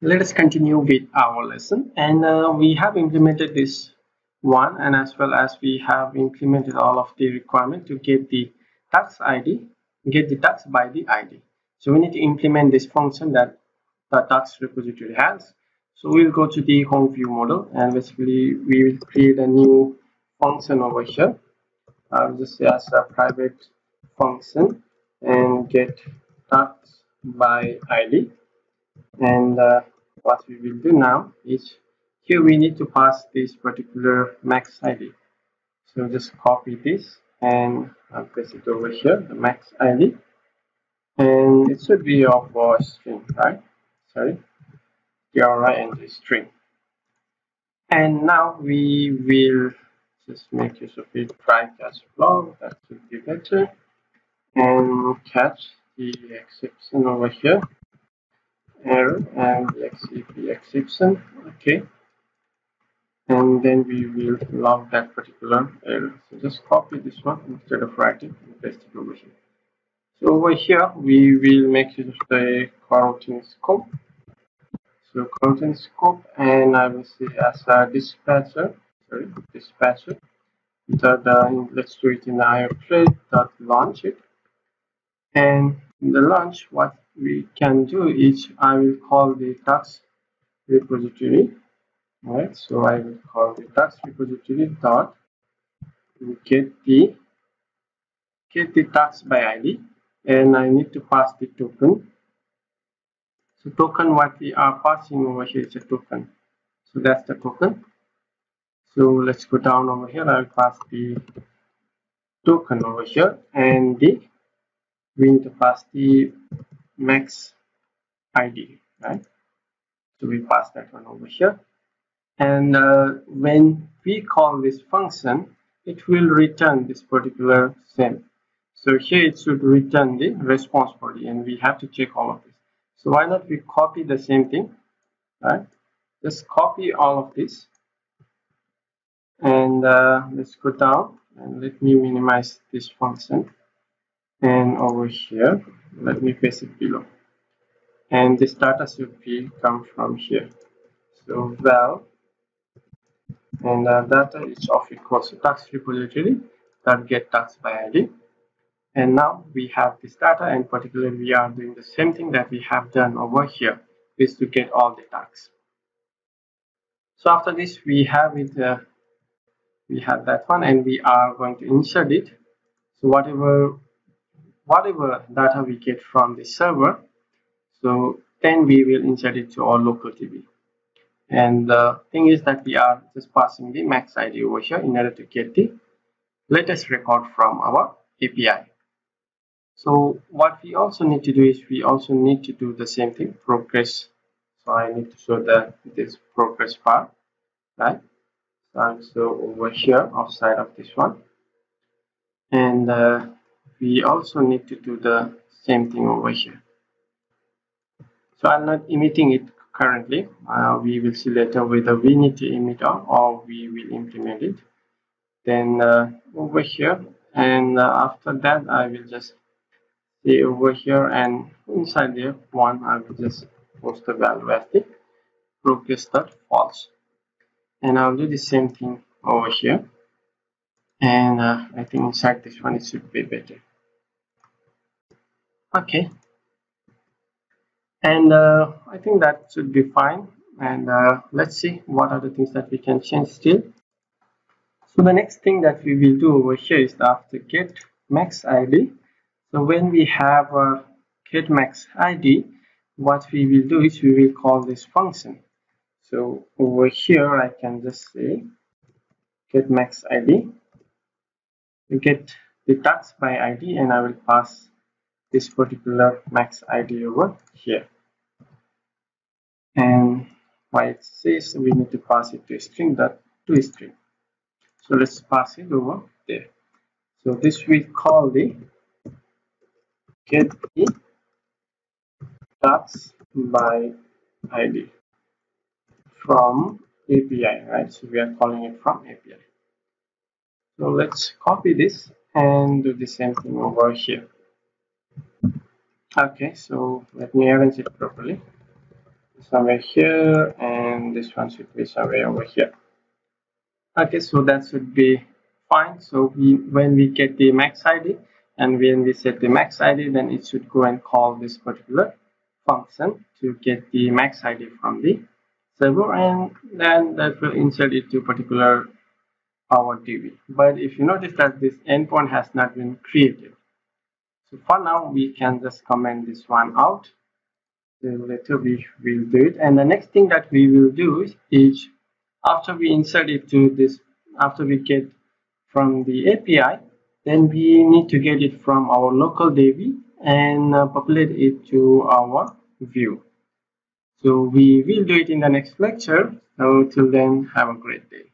Let us continue with our lesson, and we have implemented this one, and as well as we have implemented all of the requirement to get the tax ID, get the tax by the ID. So we need to implement this function that the tax repository has. So we'll go to the home view model, and basically we will create a new function over here. I'll just say as a private function and get tax by ID. And what we will do now is here we need to pass this particular max ID. So just copy this and I'll paste it over here, the max ID, and it should be of a string, right? Sorry, TRING string. And now we will just make use of it, try catch flow, that should be better, and catch the exception over here, error, and the XCP exception. Okay, and then we will log that particular error. So just copy this one instead of writing and paste it over here. So over here we will make use of the coroutine scope. So coroutine scope, and I will say as a dispatcher, let's do it in the IOTrade.launch it. And in the launch, what we can do is I will call the tax repository. Right, so I will call the tax repository dot get the tax by ID, and I need to pass the token. So token, what we are passing over here is a token. So that's the token. So let's go down over here. I'll pass the token over here, and we need to pass the max ID, right? So we pass that one over here. And when we call this function, it will return this particular same. So here it should return the response body, and we have to check all of this. So why not we copy the same thing, right? Just copy all of this, and let's go down and let me minimize this function. And over here, let me paste it below. And this data should be come from here. So val and data is of equals to tax repository that get tax by ID. And now we have this data, and particularly we are doing the same thing that we have done over here, is to get all the tax. So after this we have it, we have that one, and we are going to insert it. So whatever data we get from the server, so then we will insert it to our local DB. And the thing is that we are just passing the max ID over here in order to get the latest record from our API. So what we also need to do is we also need to do the same thing, progress. So I need to show this progress bar, right? So over here outside of this one, and we also need to do the same thing over here. So I'm not emitting it currently. We will see later whether we need to emit or we will implement it. Then over here, and after that I will just say over here, and inside the one I will just post the value as the progress.false, and I'll do the same thing over here. And I think inside this one it should be better. Okay, and I think that should be fine. And let's see what are the things that we can change still. So the next thing that we will do over here is after get max ID. So when we have a get max ID, what we will do is we will call this function. So over here I can just say get max ID, get the tax by ID, and I will pass this particular max ID over here. And why it says we need to pass it to a string, to a string. So let's pass it over there. So this we call the get the tax by ID from API, right? So we are calling it from API. So let's copy this and do the same thing over here. Okay, so let me arrange it properly. somewhere here, and this one should be somewhere over here. Okay, so that should be fine. So when we get the max ID and when we set the max ID, then it should go and call this particular function to get the max ID from the server, and then that will insert it to particular our DB. But if you notice that this endpoint has not been created, so for now we can just comment this one out. So later we will do it, and the next thing that we will do is after we insert it to this, after we get from the API, then we need to get it from our local DB and populate it to our view. So we will do it in the next lecture. So till then, have a great day.